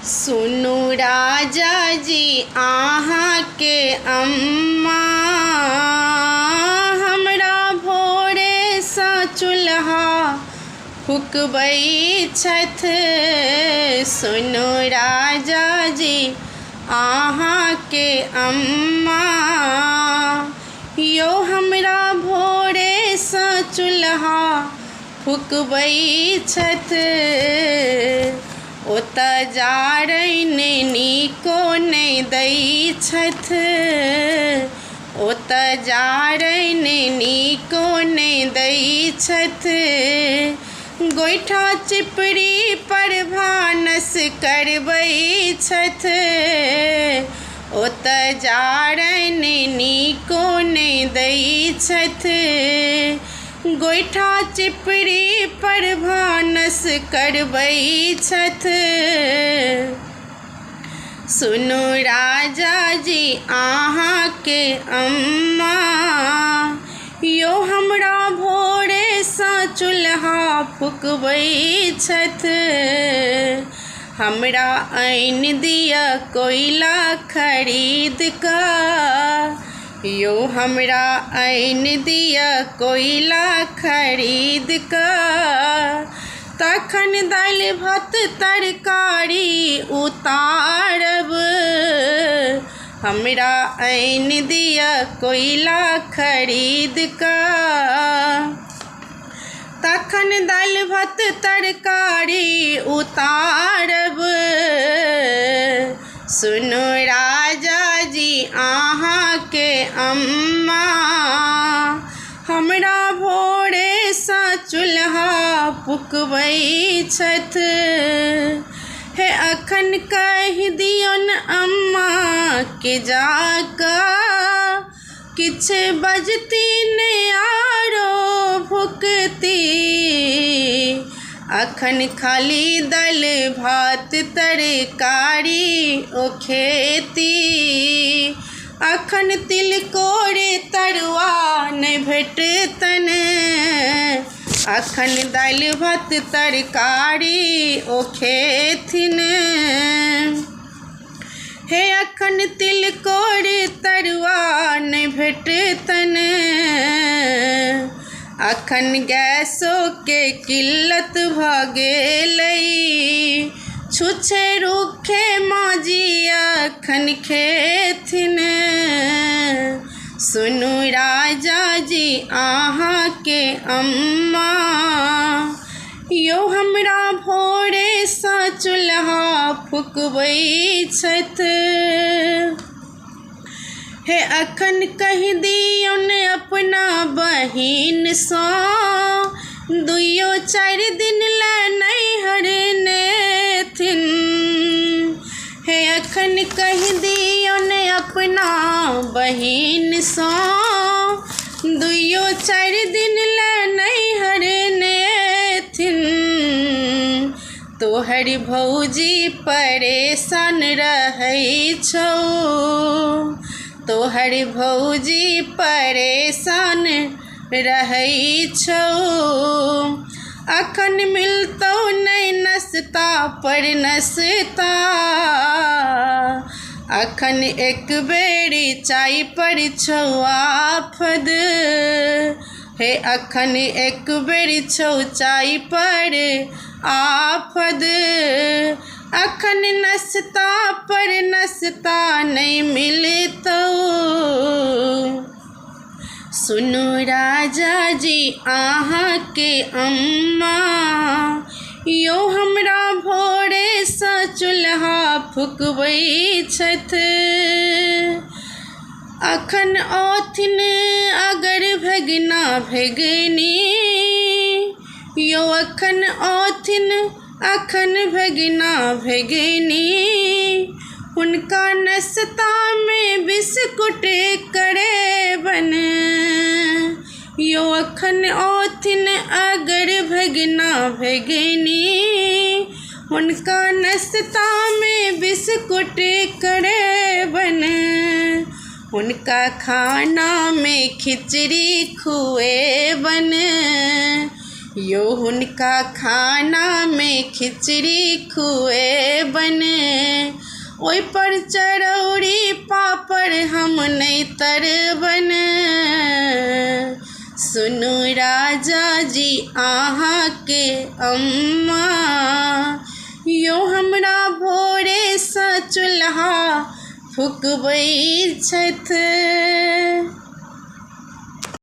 सुनु राजा जी अहाँ के अम्मा हमरा भोरे सँ चूल्हा फुकबै छथि। सुनु राजा जी अहाँ के अम्मा यो हमरा भोरे सँ चूल्हा फुकबै छथि। ओतऽ जारनि नीको नहि दै छथि, ओतऽ जारनि नीको नहि दै छथि। गोइठा चिपड़ी पर भानस करबै छथि, ओतऽ जारनि नीको नहि दै छथि। गोइठा चिपड़ी पर भानस करबै छथि। सुनु राजा जी अहाँ के अम्मा यो हमरा भोरे सँ चूल्हा फुकबै छथि। हमरा आनि दिअ कोयला खरीद कऽ, यो हमरा आनि दिअ कोयला खरीद कऽ। तखन दालि भात तरकारी उतारब, हमरा आनि दिअ कोयला खरीद कऽ। तखन दालि भात तरकारी उतारब। सुनु राजा जी अहाँ के अम्मा हमरा भोरे सँ चूल्हा फुकबै छथि। हे अखन कहि दियौन अम्मा के जाकऽ, किछु बजती नहि आरो भुकती। अखन खाली दालि भात तरकारी ओ खेती। अखन तिलकोर तरुआ नहि भेटतन, अखन दालि भात तरकारी ओ खेथिन। हे अखन तिलकोर तरुआ नहि भेटतन, अखन गैसो के किल्लत भऽ गेलै। छुच्छे रूखे माँजी अखन खेथिन। सुनु राजा जी अहाँ के अम्मा यो हमरा भोरे सँ चूल्हा फुकबै छथि। हे अखन कहि दियौन अपना बहिन सँ, दुइयो चारि दिन लए नैहर नेथिन। हे अखन कहि दियौन अपना बहिन सँ, दुइयो चारि दिन लए नैहर नेथिन। तोहर भौजी परेशान रहै छौ, तोहर भौजी परेशान रहै छौ। अखन मिलतौ नहि नस्ता पर नस्ता, अखन एक बेरी चाय पर छौ आफद। हे अखन एक बेरी छौ चाय पर आफद। अखन नस्ता पर नस्ता नहि मिलतौ। सुनु राजा जी अहाँ के अम्मा यो हमरा भोरे सँ चूल्हा फुकबै छथि। अखन औथिन अगर भगिना भगिनी यो अखन औथिन अखन भगिना भगिनी। हुनका नस्ता में बिस्कुट करेबन, यो अखन औथिन अगर भगिना भगिनी। हुनका नस्ता में बिस्कुट करेबन, हुनका खाना में खिचड़ी खुएबन। यो हुनका खाना में खिचड़ी खुएबन। ओहि पर चरौरी पापड़ हम नहीं तरबन। सुनू राजा जी अहाँ के अम्मा, यो हमरा भोरे सँ चूल्हा फुकबै छथि।